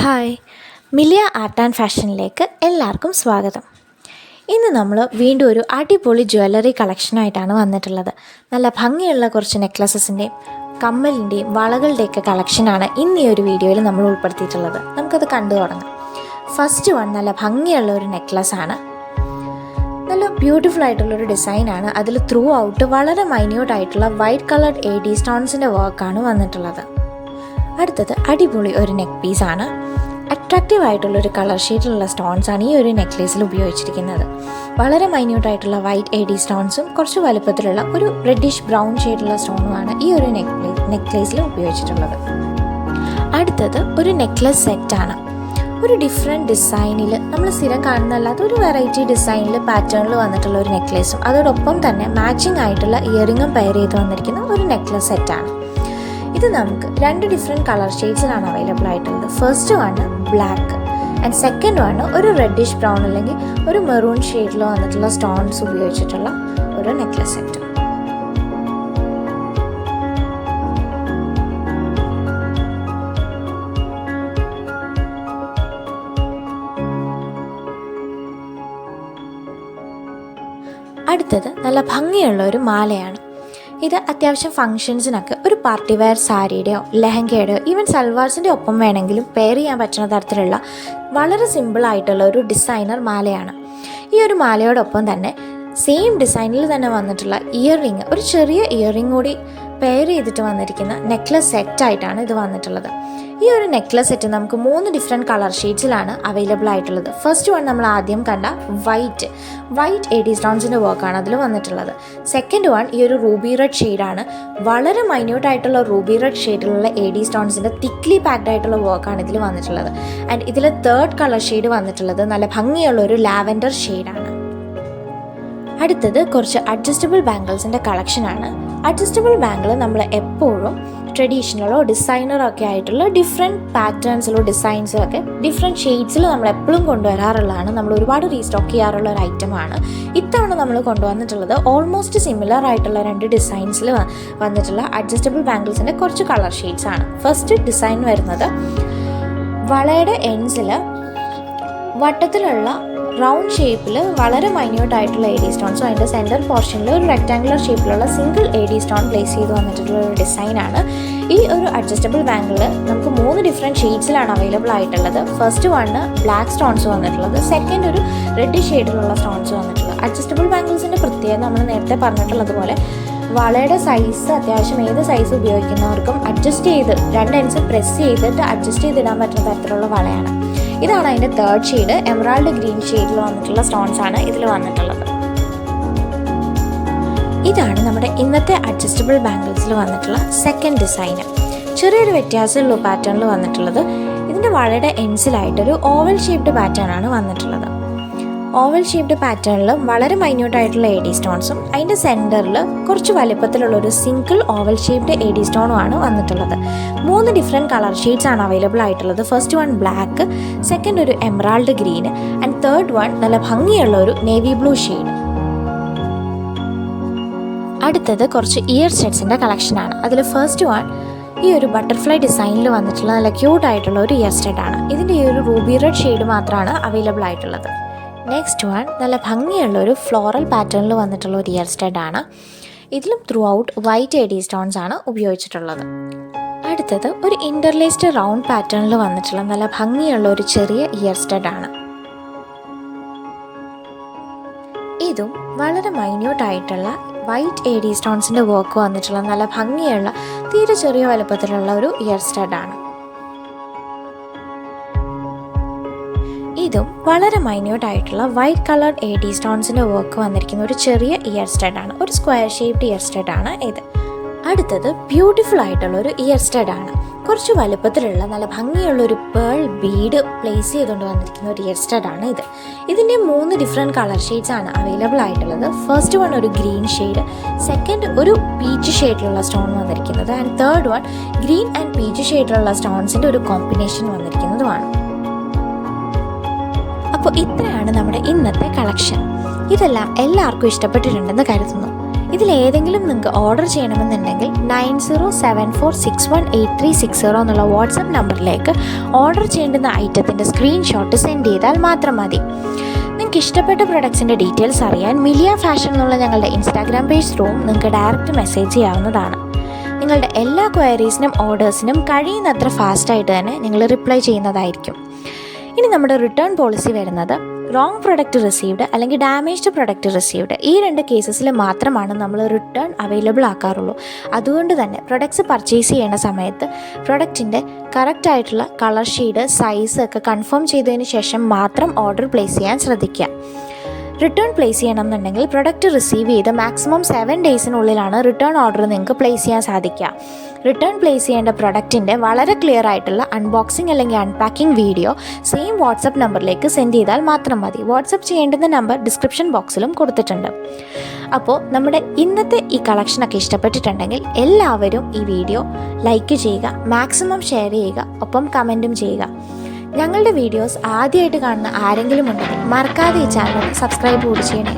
Hi, Millia art and ഫാഷനിലേക്ക് എല്ലാവർക്കും സ്വാഗതം. ഇന്ന് നമ്മൾ വീണ്ടും ഒരു അടിപൊളി ജ്വല്ലറി കളക്ഷനായിട്ടാണ് വന്നിട്ടുള്ളത്. നല്ല ഭംഗിയുള്ള കുറച്ച് നെക്ലസസിൻ്റെയും കമ്മലിൻ്റെയും വളകളുടെയൊക്കെ കളക്ഷനാണ് ഇന്ന് ഈ ഒരു വീഡിയോയിൽ നമ്മൾ ഉൾപ്പെടുത്തിയിട്ടുള്ളത്. നമുക്കത് കണ്ടു തുടങ്ങാം. ഫസ്റ്റ് വൺ നല്ല ഭംഗിയുള്ള ഒരു നെക്ലസ്സാണ്. നല്ല ബ്യൂട്ടിഫുൾ ആയിട്ടുള്ളൊരു ഡിസൈനാണ്. അതിൽ ത്രൂ ഔട്ട് വളരെ മൈന്യൂട്ടായിട്ടുള്ള വൈറ്റ് കളർഡ് AD സ്റ്റോൺസിൻ്റെ വർക്കാണ് വന്നിട്ടുള്ളത്. അടുത്തത് അടിപൊളി ഒരു നെക്ക് പീസാണ്. അട്രാക്റ്റീവ് ആയിട്ടുള്ളൊരു കളർ ഷെയ്ഡിലുള്ള സ്റ്റോൺസാണ് ഈ ഒരു നെക്ലേസിൽ ഉപയോഗിച്ചിരിക്കുന്നത്. വളരെ മൈന്യൂട്ടായിട്ടുള്ള വൈറ്റ് AD സ്റ്റോൺസും കുറച്ച് വലുപ്പത്തിലുള്ള ഒരു റെഡിഷ് ബ്രൗൺ ഷെയ്ഡുള്ള സ്റ്റോണുമാണ് ഈ ഒരു നെക്ലേസിൽ ഉപയോഗിച്ചിട്ടുള്ളത്. അടുത്തത് ഒരു നെക്ലസ് സെറ്റാണ്. ഒരു ഡിഫറെൻറ്റ് ഡിസൈനിൽ നമ്മൾ സ്ഥിരം കാണുന്നതല്ലാത്ത ഒരു വെറൈറ്റി ഡിസൈനിൽ പാറ്റേണിൽ വന്നിട്ടുള്ള ഒരു നെക്ലേസും അതോടൊപ്പം തന്നെ മാച്ചിങ് ആയിട്ടുള്ള ഇയറിങ്ങും പെയർ ചെയ്ത് വന്നിരിക്കുന്ന ഒരു നെക്ലസ് സെറ്റാണ്. ഇത് നമുക്ക് രണ്ട് ഡിഫറെൻറ്റ് കളർ ഷെയ്ഡ്സിലാണ് അവൈലബിൾ ആയിട്ടുള്ളത്. First one black and second one ഒരു റെഡിഷ് ബ്രൗൺ അല്ലെങ്കിൽ ഒരു മെറൂൺ ഷെയ്ഡിൽ വന്നിട്ടുള്ള സ്റ്റോൺസ് ഉപയോഗിച്ചിട്ടുള്ള ഒരു നെക്ലസ് സെറ്റ്. അടുത്തത് നല്ല ഭംഗിയുള്ള ഒരു മാലയാണ്. ഇത് അത്യാവശ്യം ഫങ്ഷൻസിനൊക്കെ ഒരു പാർട്ടി വെയർ സാരിയുടെയോ ലെഹങ്കയുടെയോ ഈവൻ സൽവാർസിൻ്റെ ഒപ്പം വേണമെങ്കിലും പെയർ ചെയ്യാൻ പറ്റുന്ന തരത്തിലുള്ള വളരെ സിമ്പിളായിട്ടുള്ള ഒരു ഡിസൈനർ മാലയാണ്. ഈ ഒരു മാലയോടൊപ്പം തന്നെ സെയിം ഡിസൈനിൽ തന്നെ വന്നിട്ടുള്ള ഇയറിങ്, ഒരു ചെറിയ ഇയറിങ് കൂടി പെയർ ചെയ്തിട്ട് വന്നിരിക്കുന്ന നെക്ലസ് സെറ്റായിട്ടാണ് ഇത് വന്നിട്ടുള്ളത്. ഈ ഒരു നെക്ലസ് സെറ്റ് നമുക്ക് 3 ഡിഫറെൻറ്റ് കളർ ഷെയ്ഡ്സിലാണ് അവൈലബിൾ ആയിട്ടുള്ളത്. ഫസ്റ്റ് വൺ നമ്മൾ ആദ്യം കണ്ട വൈറ്റ് AD സ്റ്റോൺസിൻ്റെ വർക്കാണ് അതിൽ വന്നിട്ടുള്ളത്. സെക്കൻഡ് വൺ ഈ ഒരു റൂബി റെഡ് ഷെയ്ഡാണ്. വളരെ മൈന്യൂട്ടായിട്ടുള്ള റൂബി റെഡ് ഷെയ്ഡിലുള്ള AD സ്റ്റോൺസിൻ്റെ തിക്ലി പാക്ഡ് ആയിട്ടുള്ള വർക്കാണ് ഇതിൽ വന്നിട്ടുള്ളത്. ആൻഡ് ഇതിൽ തേർഡ് കളർ ഷെയ്ഡ് വന്നിട്ടുള്ളത് നല്ല ഭംഗിയുള്ള ഒരു ലാവൻഡർ ഷെയ്ഡാണ്. അടുത്തത് കുറച്ച് അഡ്ജസ്റ്റബിൾ ബാംഗിൾസിൻ്റെ കളക്ഷനാണ്. അഡ്ജസ്റ്റബിൾ ബാംഗിൾ നമ്മൾ എപ്പോഴും ട്രഡീഷണലോ ഡിസൈനറോ ഒക്കെ ആയിട്ടുള്ള ഡിഫറെൻറ്റ് പാറ്റേൺസിലോ ഡിസൈൻസിലോ ഒക്കെ ഡിഫറെൻറ്റ് ഷെയ്ഡ്സിൽ നമ്മൾ എപ്പോഴും കൊണ്ടുവരാറുള്ളതാണ്. നമ്മൾ ഒരുപാട് റീസ്റ്റോക്ക് ചെയ്യാറുള്ള ഒരു ഐറ്റമാണ്. ഇത്തവണ നമ്മൾ കൊണ്ടുവന്നിട്ടുള്ളത് ഓൾമോസ്റ്റ് സിമിലർ ആയിട്ടുള്ള 2 ഡിസൈൻസിൽ വന്നിട്ടുള്ള അഡ്ജസ്റ്റബിൾ ബാംഗിൾസിൻ്റെ കുറച്ച് കളർ ഷെയ്ഡ്സ് ആണ്. ഫസ്റ്റ് ഡിസൈൻ വരുന്നത് വളയുടെ എൻഡ്സിൽ വട്ടത്തിലുള്ള റൗണ്ട് ഷേപ്പിൽ വളരെ മൈന്യൂട്ടായിട്ടുള്ള AD സ്റ്റോൺസും അതിൻ്റെ സെൻറ്റർ പോർഷനിൽ ഒരു റെക്റ്റാങ്കുലർ ഷേപ്പിലുള്ള സിംഗിൾ AD സ്റ്റോൺ പ്ലേസ് ചെയ്ത് വന്നിട്ടുള്ള ഒരു ഡിസൈനാണ്. ഈ ഒരു അഡ്ജസ്റ്റബിൾ ബാംഗിൾ നമുക്ക് 3 ഡിഫറെൻറ്റ് ഷെയ്ഡ്സിലാണ് അവൈലബിൾ ആയിട്ടുള്ളത്. ഫസ്റ്റ് വണ് ബ്ലാക്ക് സ്റ്റോൺസ് വന്നിട്ടുള്ളത്, സെക്കൻഡ് ഒരു റെഡ് ഷെയ്ഡിലുള്ള സ്റ്റോൺസ് വന്നിട്ടുള്ളത്. അഡ്ജസ്റ്റബിൾ ബാംഗിൾസിൻ്റെ പ്രത്യേകത നമ്മൾ നേരത്തെ പറഞ്ഞിട്ടുള്ളതുപോലെ വളയുടെ സൈസ് അത്യാവശ്യം ഏത് സൈസ് ഉപയോഗിക്കുന്നവർക്കും അഡ്ജസ്റ്റ് ചെയ്ത് 2 എൻഡ്സ് പ്രസ് ചെയ്തിട്ട് അഡ്ജസ്റ്റ് ചെയ്തിടാൻ പറ്റുന്ന തരത്തിലുള്ള വളയാണ്. ഇതാണ് അതിൻ്റെ തേർഡ് ഷെയ്ഡ്. എമറാൾഡ് ഗ്രീൻ ഷെയ്ഡിൽ വന്നിട്ടുള്ള സ്റ്റോൺസ് ആണ് ഇതിൽ വന്നിട്ടുള്ളത്. ഇതാണ് നമ്മുടെ ഇന്നത്തെ അഡ്ജസ്റ്റബിൾ ബാംഗിൾസിൽ വന്നിട്ടുള്ള സെക്കൻഡ് ഡിസൈന്. ചെറിയൊരു വ്യത്യാസമുള്ള പാറ്റേണിൽ വന്നിട്ടുള്ളത്. ഇതിൻ്റെ വളയുടെ എൻഡ്സിലായിട്ടൊരു ഓവൽ ഷേപ്ഡ് പാറ്റേൺ ആണ് വന്നിട്ടുള്ളത്. ഓവൽ ഷേപ്ഡ് പാറ്റേണിൽ വളരെ മൈന്യൂട്ടായിട്ടുള്ള AD സ്റ്റോൺസും അതിൻ്റെ സെൻറ്ററിൽ കുറച്ച് വലുപ്പത്തിലുള്ളൊരു സിംഗിൾ ഓവൽ ഷേപ്ഡ് AD സ്റ്റോണുമാണ് വന്നിട്ടുള്ളത്. 3 ഡിഫറെൻറ്റ് കളർ ഷെയ്ഡ്സ് ആണ് അവൈലബിൾ ആയിട്ടുള്ളത്. ഫസ്റ്റ് വൺ ബ്ലാക്ക്, സെക്കൻഡ് ഒരു emerald green and third one നല്ല ഭംഗിയുള്ള ഒരു നേവി ബ്ലൂ ഷെയ്ഡ്. അടുത്തത് കുറച്ച് ഇയർ സ്റ്റഡ്സിൻ്റെ കളക്ഷനാണ്. അതിൽ ഫസ്റ്റ് വൺ ഈ ഒരു ബട്ടർഫ്ലൈ ഡിസൈനിൽ വന്നിട്ടുള്ള നല്ല ക്യൂട്ടായിട്ടുള്ള ഒരു ഇയർ സ്റ്റഡാണ്. ഇതിൻ്റെ ഈ ഒരു റൂബി റെഡ് ഷെയ്ഡ് മാത്രമാണ് അവൈലബിൾ ആയിട്ടുള്ളത്. നെക്സ്റ്റ് വൺ നല്ല ഭംഗിയുള്ള ഒരു ഫ്ലോറൽ പാറ്റേണിൽ വന്നിട്ടുള്ള ഒരു ഇയർ സ്റ്റഡാണ്. ഇതിലും through out white AD stones ആണ് ഉപയോഗിച്ചിട്ടുള്ളത്. അടുത്തത് ഒരു ഇൻ്റർലേസ്ഡ് റൗണ്ട് പാറ്റേണിൽ വന്നിട്ടുള്ള നല്ല ഭംഗിയുള്ള ഒരു ചെറിയ ഇയർ സ്റ്റഡാണ്. ഇതും വളരെ മൈന്യൂട്ടായിട്ടുള്ള വൈറ്റ് AD സ്റ്റോൺസിൻ്റെ വർക്ക് വന്നിട്ടുള്ള നല്ല ഭംഗിയുള്ള തീരെ ചെറിയ വലുപ്പത്തിലുള്ള ഒരു ഇയർ സ്റ്റഡാണ്. ഇതും വളരെ മൈന്യൂട്ടായിട്ടുള്ള വൈറ്റ് കളർഡ് AD സ്റ്റോൺസിൻ്റെ വർക്ക് വന്നിരിക്കുന്ന ഒരു ചെറിയ ഇയർ സ്റ്റഡാണ്. ഒരു സ്ക്വയർ ഷേപ്ഡ് ഇയർ സ്റ്റഡാണ് ഇത്. അടുത്തത് ബ്യൂട്ടിഫുൾ ആയിട്ടുള്ള ഒരു ഇയർ സ്റ്റഡാണ്. കുറച്ച് വലുപ്പത്തിലുള്ള നല്ല ഭംഗിയുള്ള ഒരു പേൾ ബീഡ് പ്ലേസ് ചെയ്തുകൊണ്ട് വന്നിരിക്കുന്ന ഒരു ഇയർ സ്റ്റഡാണ് ഇത്. ഇതിൻ്റെ 3 ഡിഫറെൻറ്റ് കളർ ഷെയ്ഡ്സ് ആണ് അവൈലബിൾ ആയിട്ടുള്ളത്. ഫസ്റ്റ് വൺ ഒരു ഗ്രീൻ ഷെയ്ഡ്, സെക്കൻഡ് ഒരു പീച്ച് ഷെയ്ഡിലുള്ള സ്റ്റോൺ വന്നിരിക്കുന്നത് and third one green and peach ഷെയ്ഡിലുള്ള സ്റ്റോൺസിൻ്റെ ഒരു കോമ്പിനേഷൻ വന്നിരിക്കുന്നതുമാണ്. അപ്പോൾ ഇത്രയാണ് നമ്മുടെ ഇന്നത്തെ കളക്ഷൻ. ഇതെല്ലാം എല്ലാവർക്കും ഇഷ്ടപ്പെട്ടിട്ടുണ്ടെന്ന് കരുതുന്നു. ഇതിലേതെങ്കിലും നിങ്ങൾക്ക് ഓർഡർ ചെയ്യണമെന്നുണ്ടെങ്കിൽ 9074618360 എന്നുള്ള വാട്സപ്പ് നമ്പറിലേക്ക് ഓർഡർ ചെയ്യേണ്ടുന്ന ഐറ്റത്തിൻ്റെ സ്ക്രീൻഷോട്ട് സെൻഡ് ചെയ്താൽ മാത്രം മതി. നിങ്ങൾക്ക് ഇഷ്ടപ്പെട്ട പ്രൊഡക്ട്സിൻ്റെ ഡീറ്റെയിൽസ് അറിയാൻ മിലിയ ഫാഷൻ എന്നുള്ള ഞങ്ങളുടെ ഇൻസ്റ്റാഗ്രാം പേജ് ത്രൂവും നിങ്ങൾക്ക് ഡയറക്റ്റ് മെസ്സേജ് ചെയ്യാവുന്നതാണ്. നിങ്ങളുടെ എല്ലാ ക്വയറീസിനും ഓർഡേഴ്സിനും കഴിയുന്നത്ര ഫാസ്റ്റായിട്ട് തന്നെ ഞങ്ങൾ റിപ്ലൈ ചെയ്യുന്നതായിരിക്കും. ഇനി നമ്മുടെ റിട്ടേൺ പോളിസി വരുന്നത് റോങ് പ്രൊഡക്റ്റ് റിസീവ്ഡ് അല്ലെങ്കിൽ ഡാമേജ്ഡ് പ്രൊഡക്റ്റ് റിസീവ്ഡ് ഈ 2 കേസസിൽ മാത്രമാണ് നമ്മൾ റിട്ടേൺ അവൈലബിൾ ആക്കാറുള്ളൂ. അതുകൊണ്ട് തന്നെ പ്രൊഡക്ട്സ് പർച്ചേസ് ചെയ്യുന്ന സമയത്ത് പ്രൊഡക്റ്റിൻ്റെ കറക്റ്റായിട്ടുള്ള കളർ ഷെയ്ഡ് സൈസ് ഒക്കെ കൺഫേം ചെയ്തതിന് ശേഷം മാത്രം ഓർഡർ പ്ലേസ് ചെയ്യാൻ ശ്രദ്ധിക്കുക. റിട്ടേൺ പ്ലേസ് ചെയ്യണമെന്നുണ്ടെങ്കിൽ പ്രൊഡക്റ്റ് റിസീവ് ചെയ്ത് മാക്സിമം 7 ഡേയ്സിനുള്ളിലാണ് റിട്ടേൺ ഓർഡർ നിങ്ങൾക്ക് പ്ലേസ് ചെയ്യാൻ സാധിക്കുക. റിട്ടേൺ പ്ലേസ് ചെയ്യേണ്ട പ്രൊഡക്റ്റിൻ്റെ വളരെ ക്ലിയർ ആയിട്ടുള്ള അൺബോക്സിംഗ് അല്ലെങ്കിൽ അൺപാക്കിംഗ് വീഡിയോ സെയിം വാട്സപ്പ് നമ്പറിലേക്ക് സെൻഡ് ചെയ്താൽ മാത്രം മതി. വാട്സപ്പ് ചെയ്യേണ്ടുന്ന നമ്പർ ഡിസ്ക്രിപ്ഷൻ ബോക്സിലും കൊടുത്തിട്ടുണ്ട്. അപ്പോൾ നമ്മുടെ ഇന്നത്തെ ഈ കളക്ഷനൊക്കെ ഇഷ്ടപ്പെട്ടിട്ടുണ്ടെങ്കിൽ എല്ലാവരും ഈ വീഡിയോ ലൈക്ക് ചെയ്യുക, മാക്സിമം ഷെയർ ചെയ്യുക, ഒപ്പം കമൻറ്റും ചെയ്യുക. ഞങ്ങളുടെ വീഡിയോസ് ആദ്യമായിട്ട് കാണുന്ന ആരെങ്കിലും ഉണ്ടെങ്കിൽ മറക്കാതെ ഈ ചാനൽ സബ്സ്ക്രൈബ് കൂടി ചെയ്യണേ.